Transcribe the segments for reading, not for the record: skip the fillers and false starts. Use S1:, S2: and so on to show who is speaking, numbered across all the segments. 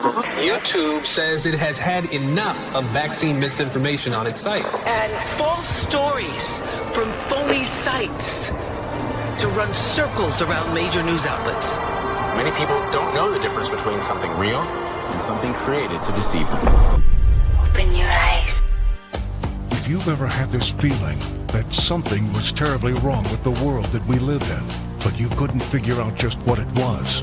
S1: YouTube says it has had enough of vaccine misinformation on its site.
S2: And false stories from phony sites to run circles around major news outlets.
S3: Many people don't know the difference between something real and something created to deceive them.
S4: Open your eyes.
S5: If you've ever had this feeling that something was terribly wrong with the world that we live in, but you couldn't figure out just what it was,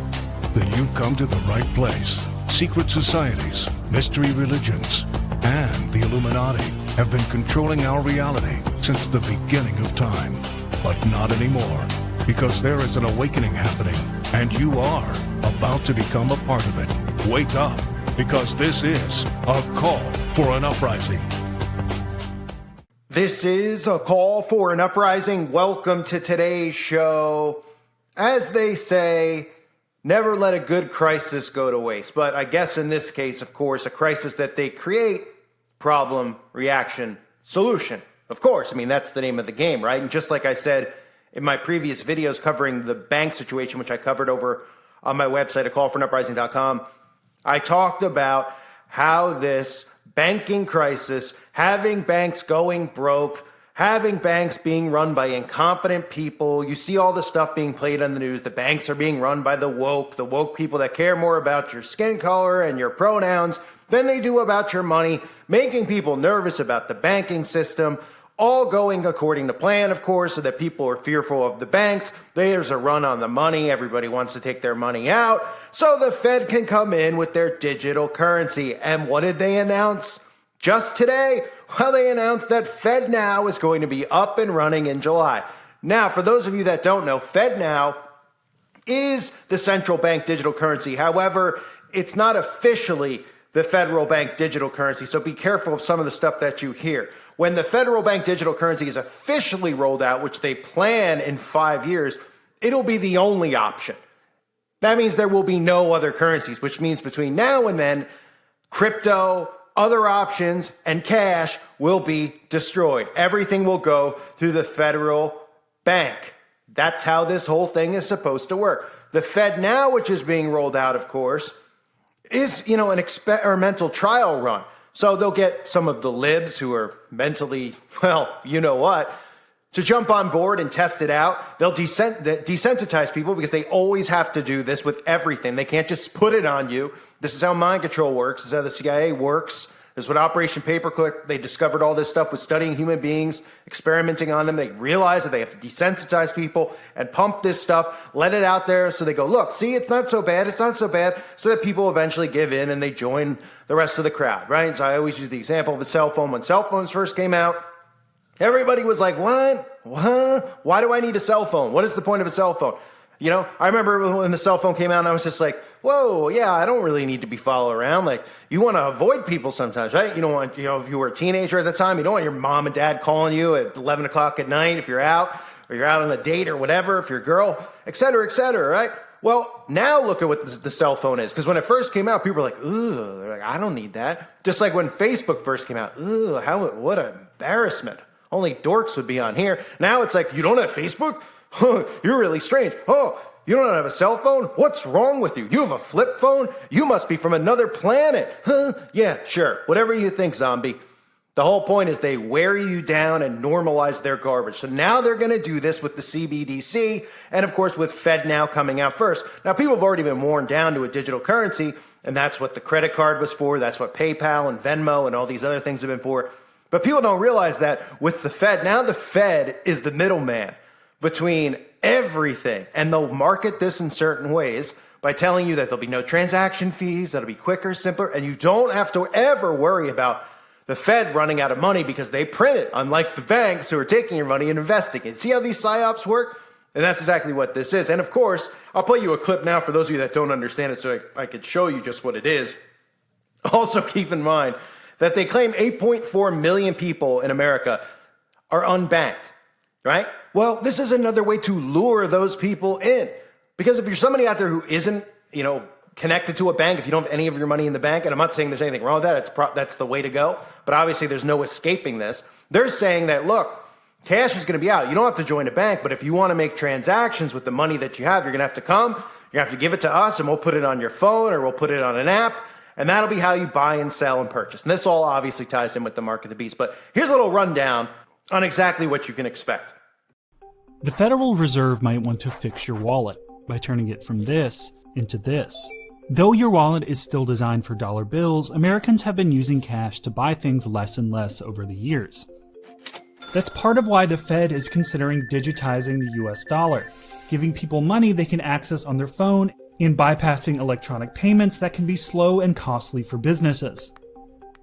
S5: then you've come to the right place. Secret societies, mystery religions, and the Illuminati have been controlling our reality since the beginning of time. But not anymore, because there is an awakening happening, and you are about to become a part of it. Wake up, because this is a call for an uprising.
S6: This is a call for an uprising. Welcome to today's show. As they say, never let a good crisis go to waste. But I guess in this case, of course, a crisis that they create, problem, reaction, solution. Of course, I mean, that's the name of the game, right? And just like I said in my previous videos covering the bank situation, which I covered over on my website at callforanuprising.com, I talked about how this banking crisis, having banks going broke, having banks being run by incompetent people. You see all the stuff being played on the news. The banks are being run by the woke people that care more about your skin color and your pronouns than they do about your money, making people nervous about the banking system, all going according to plan, of course, so that people are fearful of the banks. There's a run on the money. Everybody wants to take their money out so the Fed can come in with their digital currency. And what did they announce just today? Well, they announced that FedNow is going to be up and running in July. Now, for those of you that don't know, FedNow is the central bank digital currency. However, it's not officially the federal bank digital currency, so be careful of some of the stuff that you hear. When the federal bank digital currency is officially rolled out, which they plan in 5 years, it'll be the only option. That means there will be no other currencies, which means between now and then, crypto, other options, and cash will be destroyed. Everything will go through the federal bank. That's how this whole thing is supposed to work. The FedNow, which is being rolled out, of course, is, an experimental trial run. So they'll get some of the libs who are mentally, to jump on board and test it out. They'll desensitize people because they always have to do this with everything. They can't just put it on you. This is how mind control works. This is how the CIA works. This is what Operation Paperclip, they discovered all this stuff with studying human beings, experimenting on them. They realized that they have to desensitize people and pump this stuff, let it out there so they go, look, see, it's not so bad, so that people eventually give in and they join the rest of the crowd, right? So I always use the example of the cell phone. When cell phones first came out, everybody was like, what? Why do I need a cell phone? What is the point of a cell phone? I remember when the cell phone came out and I was just like, whoa, yeah, I don't really need to be followed around. Like, you want to avoid people sometimes, right? You don't want, if you were a teenager at the time, you don't want your mom and dad calling you at 11 o'clock at night if you're out, or you're out on a date or whatever, if you're a girl, et cetera, right? Well, now look at what the cell phone is. Because when it first came out, people were like, ooh, they're like, I don't need that. Just like when Facebook first came out, ooh, what an embarrassment. Only dorks would be on here. Now it's like, you don't have Facebook? You're really strange. Oh, you don't have a cell phone? What's wrong with you? You have a flip phone? You must be from another planet. Huh? Yeah, sure. Whatever you think, zombie. The whole point is they wear you down and normalize their garbage. So now they're going to do this with the CBDC and, of course, with FedNow coming out first. Now, people have already been worn down to a digital currency, and that's what the credit card was for. That's what PayPal and Venmo and all these other things have been for. But people don't realize that with the Fed, now the Fed is the middleman between everything, and they'll market this in certain ways by telling you that there'll be no transaction fees, that'll be quicker, simpler, and you don't have to ever worry about the Fed running out of money because they print it, unlike the banks who are taking your money and investing it. See how these psyops work? And that's exactly what this is. And of course, I'll play you a clip now for those of you that don't understand it so I could show you just what it is. Also keep in mind that they claim 8.4 million people in America are unbanked, right? Well, this is another way to lure those people in. Because if you're somebody out there who isn't, connected to a bank, if you don't have any of your money in the bank, and I'm not saying there's anything wrong with that, that's the way to go, but obviously there's no escaping this. They're saying that, look, cash is going to be out. You don't have to join a bank, but if you want to make transactions with the money that you have, you're going to have to come, you're going to have to give it to us, and we'll put it on your phone, or we'll put it on an app, And that'll be how you buy and sell and purchase. And this all obviously ties in with the mark of the beast. But here's a little rundown on exactly what you can expect.
S7: The Federal Reserve might want to fix your wallet by turning it from this into this. Though your wallet is still designed for dollar bills, Americans have been using cash to buy things less and less over the years. That's part of why the Fed is considering digitizing the US dollar, giving people money they can access on their phone and bypassing electronic payments that can be slow and costly for businesses.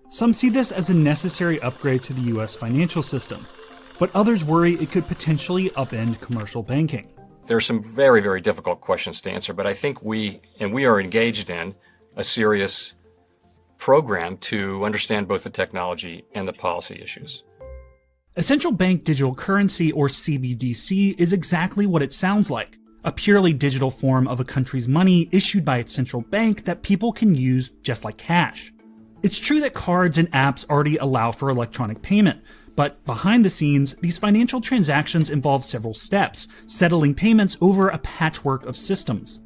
S7: Some see this as a necessary upgrade to the US financial system, but others worry it could potentially upend commercial banking.
S8: There are some very, very difficult questions to answer, but I think we are engaged in a serious program to understand both the technology and the policy issues.
S7: A central bank digital currency, or CBDC, is exactly what it sounds like. A purely digital form of a country's money issued by its central bank that people can use just like cash. It's true that cards and apps already allow for electronic payment, but behind the scenes, these financial transactions involve several steps, settling payments over a patchwork of systems.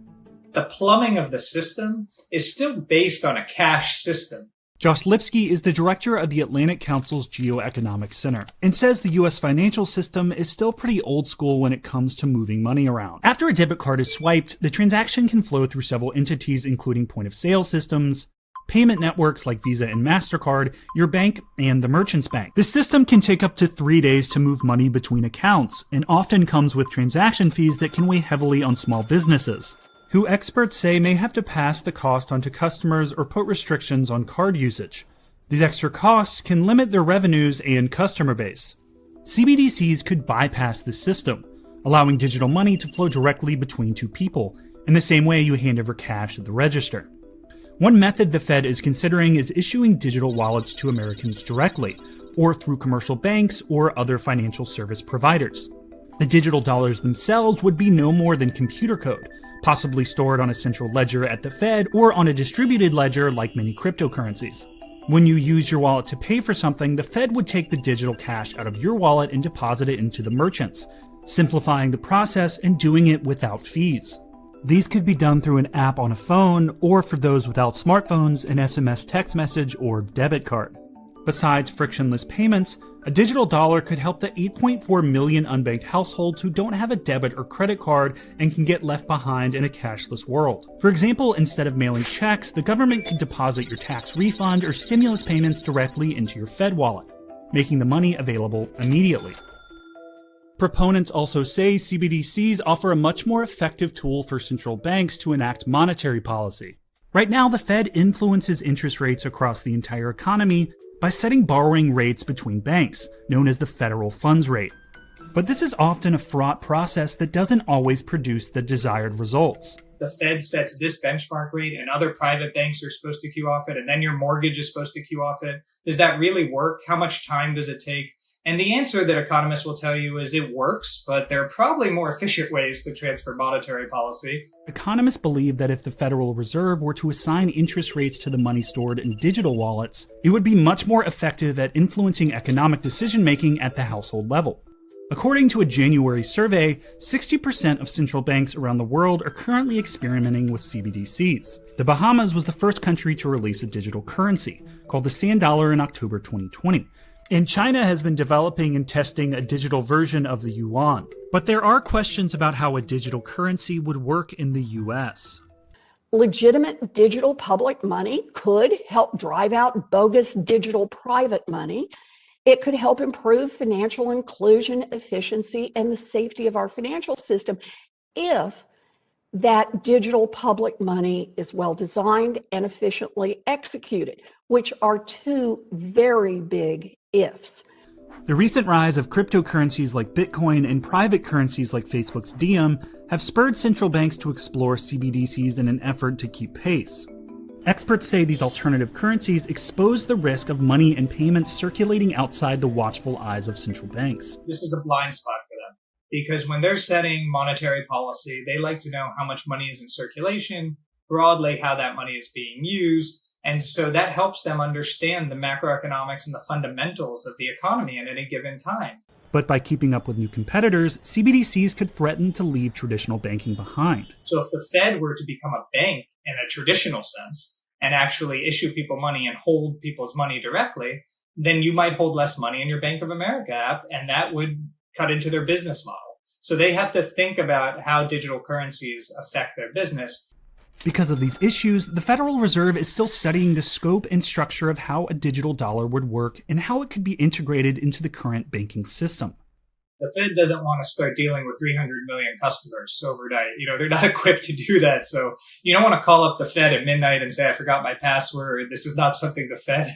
S9: The plumbing of the system is still based on a cash system.
S7: Josh Lipsky is the director of the Atlantic Council's Geoeconomic Center and says the US financial system is still pretty old school when it comes to moving money around. After a debit card is swiped, the transaction can flow through several entities, including point-of-sale systems, payment networks like Visa and MasterCard, your bank, and the merchant's bank. The system can take up to 3 days to move money between accounts, and often comes with transaction fees that can weigh heavily on small businesses, who experts say may have to pass the cost onto customers or put restrictions on card usage. These extra costs can limit their revenues and customer base. CBDCs could bypass this system, allowing digital money to flow directly between two people, in the same way you hand over cash at the register. One method the Fed is considering is issuing digital wallets to Americans directly, or through commercial banks or other financial service providers. The digital dollars themselves would be no more than computer code, possibly stored on a central ledger at the Fed or on a distributed ledger like many cryptocurrencies. When you use your wallet to pay for something, the Fed would take the digital cash out of your wallet and deposit it into the merchants, simplifying the process and doing it without fees. These could be done through an app on a phone, or for those without smartphones, an SMS text message or debit card. Besides frictionless payments, a digital dollar could help the 8.4 million unbanked households who don't have a debit or credit card and can get left behind in a cashless world. For example, instead of mailing checks, the government could deposit your tax refund or stimulus payments directly into your Fed wallet, making the money available immediately. Proponents also say CBDCs offer a much more effective tool for central banks to enact monetary policy. Right now, the Fed influences interest rates across the entire economy by setting borrowing rates between banks, known as the federal funds rate. But this is often a fraught process that doesn't always produce the desired results.
S9: The Fed sets this benchmark rate and other private banks are supposed to queue off it, and then your mortgage is supposed to queue off it. Does that really work? How much time does it take? And the answer that economists will tell you is it works, but there are probably more efficient ways to transfer monetary policy.
S7: Economists believe that if the Federal Reserve were to assign interest rates to the money stored in digital wallets, it would be much more effective at influencing economic decision-making at the household level. According to a January survey, 60% of central banks around the world are currently experimenting with CBDCs. The Bahamas was the first country to release a digital currency, called the Sand Dollar, in October 2020. And China has been developing and testing a digital version of the yuan. But there are questions about how a digital currency would work in the US.
S10: Legitimate digital public money could help drive out bogus digital private money. It could help improve financial inclusion, efficiency, and the safety of our financial system if that digital public money is well designed and efficiently executed, which are two very big ifs.
S7: The recent rise of cryptocurrencies like Bitcoin and private currencies like Facebook's Diem have spurred central banks to explore CBDCs in an effort to keep pace. Experts say these alternative currencies expose the risk of money and payments circulating outside the watchful eyes of central banks.
S9: This is a blind spot for them, because when they're setting monetary policy, they like to know how much money is in circulation, broadly how that money is being used. And so that helps them understand the macroeconomics and the fundamentals of the economy at any given time.
S7: But by keeping up with new competitors, CBDCs could threaten to leave traditional banking behind.
S9: So if the Fed were to become a bank in a traditional sense, and actually issue people money and hold people's money directly, then you might hold less money in your Bank of America app, and that would cut into their business model. So they have to think about how digital currencies affect their business.
S7: Because of these issues, the Federal Reserve is still studying the scope and structure of how a digital dollar would work and how it could be integrated into the current banking system.
S9: The Fed doesn't want to start dealing with 300 million customers overnight. They're not equipped to do that. So you don't want to call up the Fed at midnight and say, I forgot my password. This is not something the Fed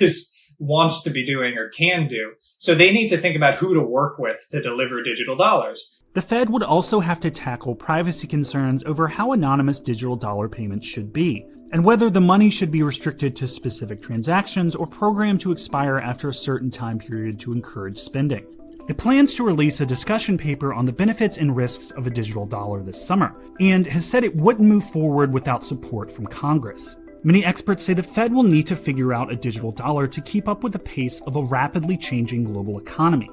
S9: wants to be doing or can do. So they need to think about who to work with to deliver digital dollars.
S7: The Fed would also have to tackle privacy concerns over how anonymous digital dollar payments should be, and whether the money should be restricted to specific transactions or programmed to expire after a certain time period to encourage spending. It plans to release a discussion paper on the benefits and risks of a digital dollar this summer, and has said it wouldn't move forward without support from Congress. Many experts say the Fed will need to figure out a digital dollar to keep up with the pace of a rapidly changing global economy.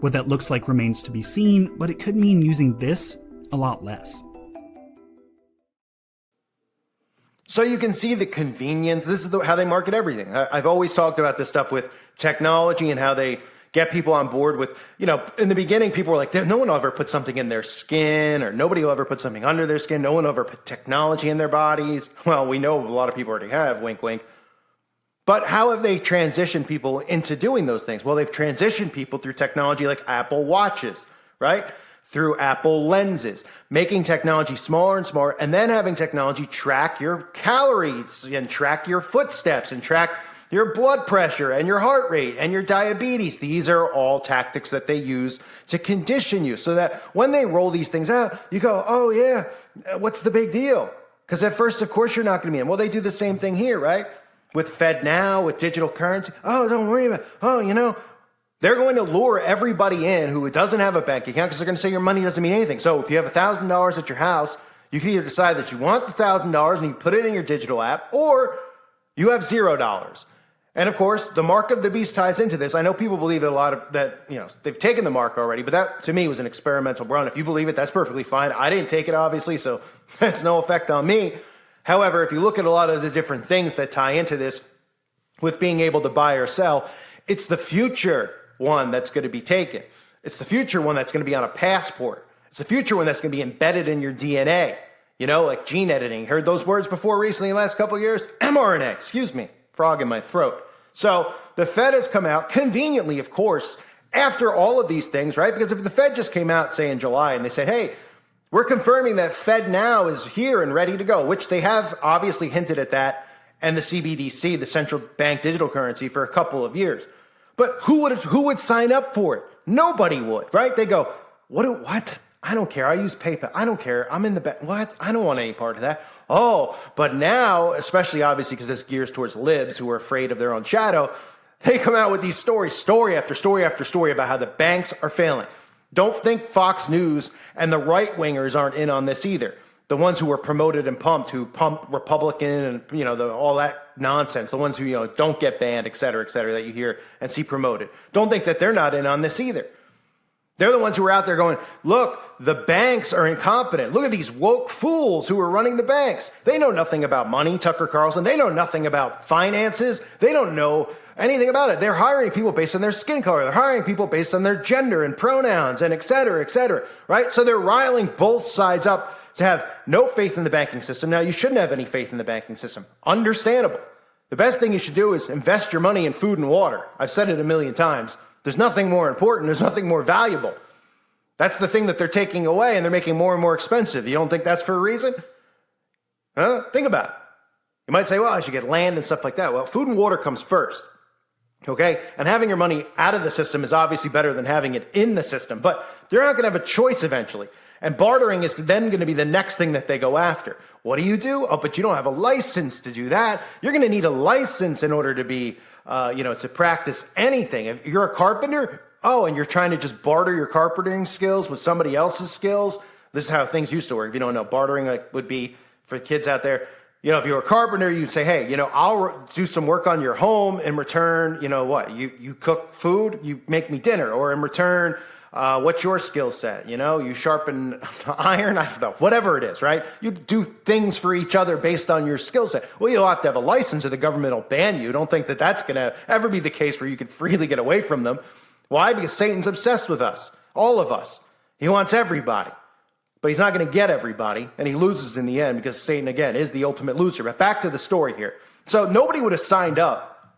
S7: What that looks like remains to be seen, but it could mean using this a lot less.
S6: So you can see the convenience. This is how they market everything. I've always talked about this stuff with technology and how they get people on board with, in the beginning, people were like, no one will ever put something in their skin, or nobody will ever put something under their skin. No one will ever put technology in their bodies. Well, we know a lot of people already have, wink, wink. But how have they transitioned people into doing those things? Well, they've transitioned people through technology like Apple Watches, right? Through Apple Lenses, making technology smaller and smaller, and then having technology track your calories and track your footsteps and track your blood pressure and your heart rate and your diabetes. These are all tactics that they use to condition you so that when they roll these things out, you go, oh yeah, what's the big deal? Because at first, of course, you're not going to be in. Well, they do the same thing here, right? With Fed Now, with digital currency. Oh, don't worry about it. Oh, they're going to lure everybody in who doesn't have a bank account because they're going to say your money doesn't mean anything. So if you have $1,000 at your house, you can either decide that you want the $1,000 and you put it in your digital app, or you have $0. And of course, the mark of the beast ties into this. I know people believe that they've taken the mark already, but that to me was an experimental run. If you believe it, that's perfectly fine. I didn't take it, obviously, so that's no effect on me. However, if you look at a lot of the different things that tie into this with being able to buy or sell, it's the future one that's going to be taken. It's the future one that's going to be on a passport. It's the future one that's going to be embedded in your DNA, like gene editing. Heard those words before recently in the last couple of years? mRNA, excuse me, frog in my throat. So the Fed has come out conveniently, of course, after all of these things, right? Because if the Fed just came out, say in July, and they said, hey, we're confirming that Fed Now is here and ready to go, which they have obviously hinted at that, and the CBDC, the central bank digital currency, for a couple of years. But who would sign up for it? Nobody would, right? They go, what? I don't care. I use PayPal. I don't care. I'm in the bank. What? I don't want any part of that. Oh, but now, especially obviously because this gears towards libs who are afraid of their own shadow, they come out with these stories, story after story after story about how the banks are failing. Don't think Fox News and the right-wingers aren't in on this either. The ones who were promoted and pumped, who pump Republican and, all that nonsense, the ones who, don't get banned, et cetera, that you hear and see promoted. Don't think that they're not in on this either. They're the ones who are out there going, look, the banks are incompetent. Look at these woke fools who are running the banks. They know nothing about money, Tucker Carlson. They know nothing about finances. They don't know anything about it. They're hiring people based on their skin color. They're hiring people based on their gender and pronouns and et cetera, right? So they're riling both sides up to have no faith in the banking system. Now, you shouldn't have any faith in the banking system. Understandable. The best thing you should do is invest your money in food and water. I've said it a million times. There's nothing more important. There's nothing more valuable. That's the thing that they're taking away, and they're making more and more expensive. You don't think that's for a reason? Huh? Think about it. You might say, well, I should get land and stuff like that. Well, food and water comes first. Okay? And having your money out of the system is obviously better than having it in the system. But they're not going to have a choice eventually. And bartering is then going to be the next thing that they go after. What do? Oh, but you don't have a license to do that. You're going to need a license in order to be, to practice anything. If you're a carpenter, and you're trying to just barter your carpentering skills with somebody else's skills. This is how things used to work. If you don't know, bartering would be, for kids out there, if you're a carpenter, you'd say, hey, I'll do some work on your home in return. You cook food, you make me dinner. Or in return, What's your skill set? You know, you sharpen iron, I don't know, whatever it is, right? You do things for each other based on your skill set. Well, you'll have to have a license or the government will ban you. Don't think that that's going to ever be the case where you can freely get away from them. Why? Because Satan's obsessed with us, all of us. He wants everybody. But he's not going to get everybody, and he loses in the end because Satan, again, is the ultimate loser. But back to the story here. So nobody would have signed up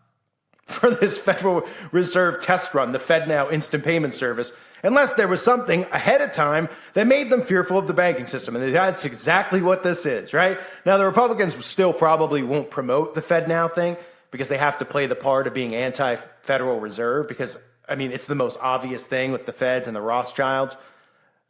S6: for this Federal Reserve test run, the FedNow Instant Payment Service, unless there was something ahead of time that made them fearful of the banking system. And that's exactly what this is, right? Now, the Republicans still probably won't promote the FedNow thing because they have to play the part of being anti-Federal Reserve because, I mean, it's the most obvious thing with the Feds and the Rothschilds.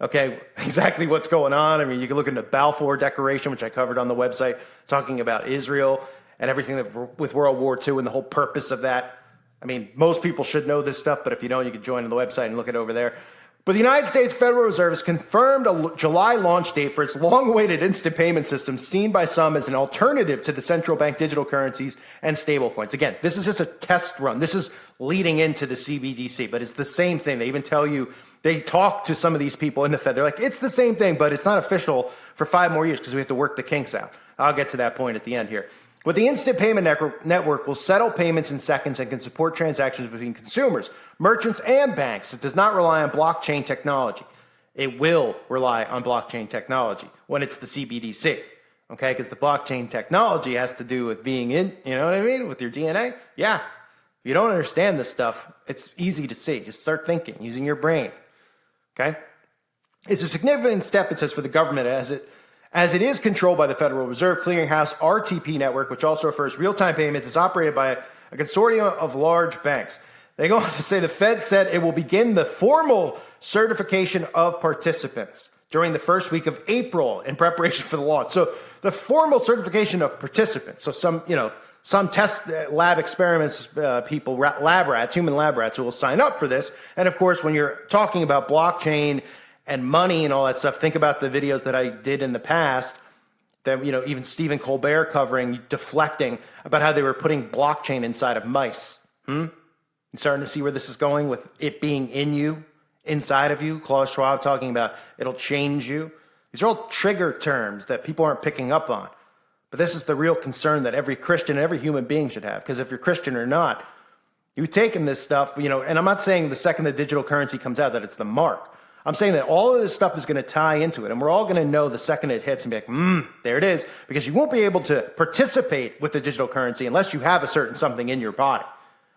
S6: Okay, exactly what's going on. I mean, you can look into the Balfour Declaration, which I covered on the website, talking about Israel and everything that, with World War II and the whole purpose of that. I mean, most people should know this stuff, but if you don't, you can join on the website and look it over there. But the United States Federal Reserve has confirmed a July launch date for its long-awaited instant payment system, seen by some as an alternative to the central bank digital currencies and stablecoins. Again, this is just a test run. This is leading into the CBDC, but it's the same thing. They even tell you, they talk to some of these people in the Fed. They're like, it's the same thing, but it's not official for 5 more years because we have to work the kinks out. I'll get to that point at the end here. But the Instant Payment Network will settle payments in seconds and can support transactions between consumers, merchants, and banks. It does not rely on blockchain technology. It will rely on blockchain technology when it's the CBDC, okay? Because the blockchain technology has to do with being in, you know what I mean, with your DNA. Yeah, if you don't understand this stuff, it's easy to see. Just start thinking, using your brain, okay? It's a significant step, it says, for the government as it is controlled by the Federal Reserve Clearinghouse RTP network, which also refers real-time payments, is operated by a consortium of large banks. They go on to say the Fed said it will begin the formal certification of participants during the first week of April in preparation for the launch. So the formal certification of participants. So some test lab experiments, people, lab rats, human lab rats who will sign up for this. And of course, when you're talking about blockchain and money and all that stuff, think about the videos that I did in the past that, even Stephen Colbert covering, deflecting about how they were putting blockchain inside of mice. You starting to see where this is going with it being in you, inside of you? Klaus Schwab talking about it'll change you. These are all trigger terms that people aren't picking up on. But this is the real concern that every Christian, every human being should have. Because if you're Christian or not, you've taken this stuff, and I'm not saying the second the digital currency comes out that it's the mark. I'm saying that all of this stuff is going to tie into it, and we're all going to know the second it hits and be like, there it is, because you won't be able to participate with the digital currency unless you have a certain something in your body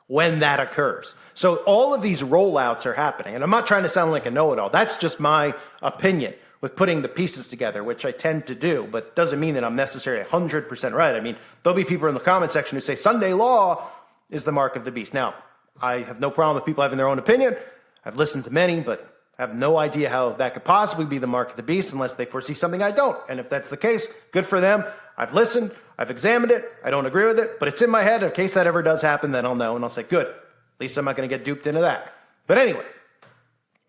S6: when that occurs. So all of these rollouts are happening, and I'm not trying to sound like a know-it-all. That's just my opinion with putting the pieces together, which I tend to do, but doesn't mean that I'm necessarily 100% right. I mean, there'll be people in the comment section who say Sunday law is the mark of the beast. Now, I have no problem with people having their own opinion. I've listened to many, but I have no idea how that could possibly be the mark of the beast unless they foresee something I don't. And if that's the case, good for them. I've listened. I've examined it. I don't agree with it, but it's in my head. In case that ever does happen, then I'll know, and I'll say, good. At least I'm not going to get duped into that. But anyway,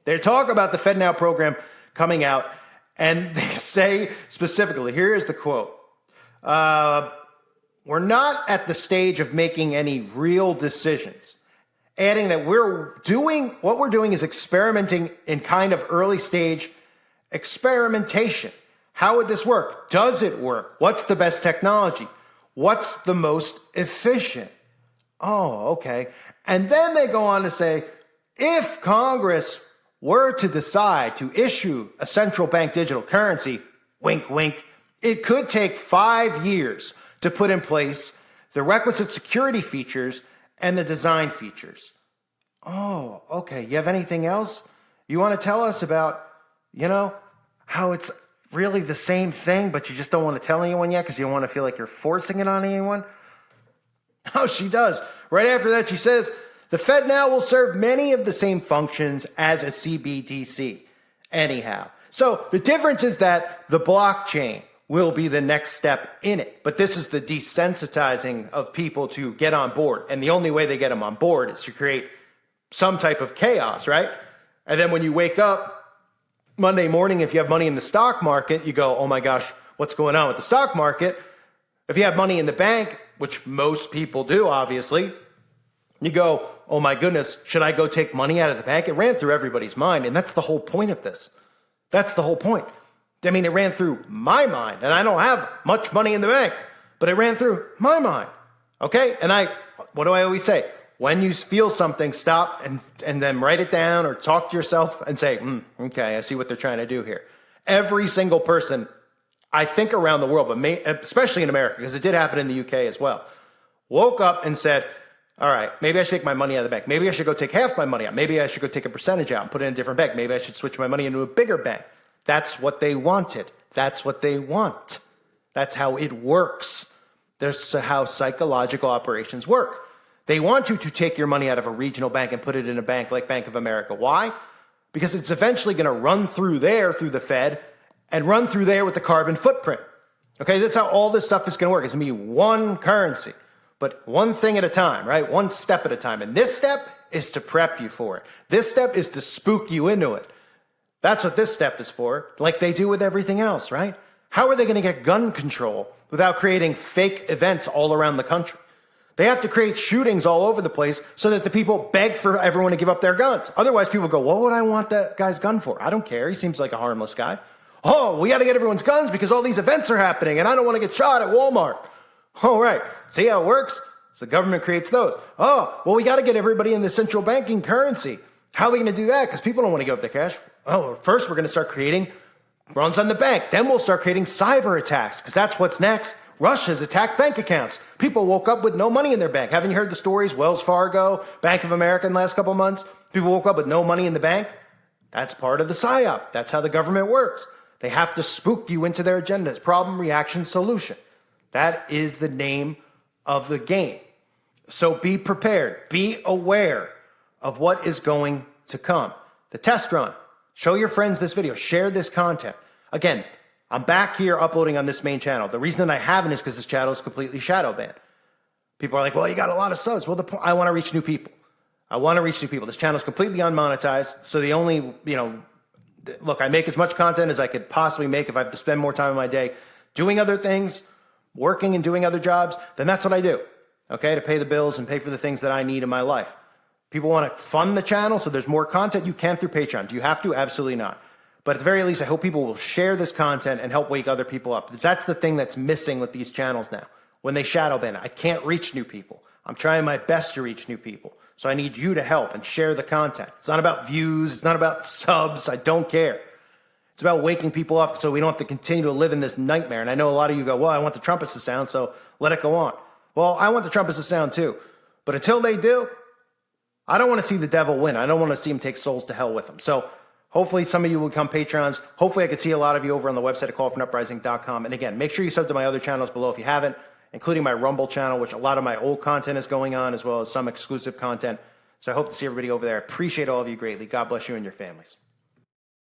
S6: they talk about the FedNow program coming out, and they say specifically, here's the quote, we're not at the stage of making any real decisions. Adding that what we're doing is experimenting in kind of early stage experimentation. How would this work? Does it work? What's the best technology? What's the most efficient? Oh, okay. And then they go on to say, if Congress were to decide to issue a central bank digital currency, wink, wink, it could take 5 years to put in place the requisite security features and the design features. Oh, okay. You have anything else? You want to tell us about, how it's really the same thing, but you just don't want to tell anyone yet because you don't want to feel like you're forcing it on anyone? Oh, she does. Right after that, she says, the FedNow will serve many of the same functions as a CBDC. Anyhow. So the difference is that the blockchain will be the next step in it. But this is the desensitizing of people to get on board. And the only way they get them on board is to create some type of chaos, right? And then when you wake up Monday morning, if you have money in the stock market, you go, oh my gosh, what's going on with the stock market? If you have money in the bank, which most people do, obviously, you go, oh my goodness, should I go take money out of the bank? It ran through everybody's mind, and that's the whole point of this. That's the whole point. I mean, it ran through my mind, and I don't have much money in the bank, but it ran through my mind. Okay? And what do I always say? When you feel something, stop and then write it down or talk to yourself and say, okay, I see what they're trying to do here. Every single person, I think around the world, but especially in America, because it did happen in the UK as well, woke up and said, all right, maybe I should take my money out of the bank. Maybe I should go take half my money out. Maybe I should go take a percentage out and put it in a different bank. Maybe I should switch my money into a bigger bank. That's what they wanted. That's what they want. That's how it works. That's how psychological operations work. They want you to take your money out of a regional bank and put it in a bank like Bank of America. Why? Because it's eventually going to run through there, through the Fed, and run through there with the carbon footprint. Okay, that's how all this stuff is going to work. It's going to be one currency, but one thing at a time, right? One step at a time. And this step is to prep you for it. This step is to spook you into it. That's what this step is for, like they do with everything else, right? How are they going to get gun control without creating fake events all around the country? They have to create shootings all over the place so that the people beg for everyone to give up their guns. Otherwise, people go, what would I want that guy's gun for? I don't care. He seems like a harmless guy. Oh, we got to get everyone's guns because all these events are happening and I don't want to get shot at Walmart. All right. See how it works? So the government creates those. Oh, well, we got to get everybody in the central banking currency. How are we going to do that? Because people don't want to give up their cash. Oh, first we're going to start creating runs on the bank. Then we'll start creating cyber attacks because that's what's next. Russia's attacked bank accounts. People woke up with no money in their bank. Haven't you heard the stories? Wells Fargo, Bank of America in the last couple of months. People woke up with no money in the bank. That's part of the PSYOP. That's how the government works. They have to spook you into their agendas. Problem, reaction, solution. That is the name of the game. So be prepared. Be aware of what is going to come. The test run. Show your friends this video. Share this content. Again, I'm back here uploading on this main channel. The reason that I haven't is because this channel is completely shadow banned. People are like, well, you got a lot of subs. Well, I want to reach new people. I want to reach new people. This channel is completely unmonetized. So the only, look, I make as much content as I could possibly make. If I have to spend more time in my day doing other things, working and doing other jobs, then that's what I do, okay, to pay the bills and pay for the things that I need in my life. People want to fund the channel so there's more content. You can through Patreon. Do you have to? Absolutely not. But at the very least, I hope people will share this content and help wake other people up. Because that's the thing that's missing with these channels now. When they shadow ban, I can't reach new people. I'm trying my best to reach new people. So I need you to help and share the content. It's not about views. It's not about subs. I don't care. It's about waking people up so we don't have to continue to live in this nightmare. And I know a lot of you go, well, I want the trumpets to sound, so let it go on. Well, I want the trumpets to sound too. But until they do, I don't want to see the devil win. I don't want to see him take souls to hell with him. So hopefully some of you will become patrons. Hopefully I could see a lot of you over on the website at callfornuprising.com. And again, make sure you sub to my other channels below if you haven't, including my Rumble channel, which a lot of my old content is going on, as well as some exclusive content. So I hope to see everybody over there. I appreciate all of you greatly. God bless you and your families.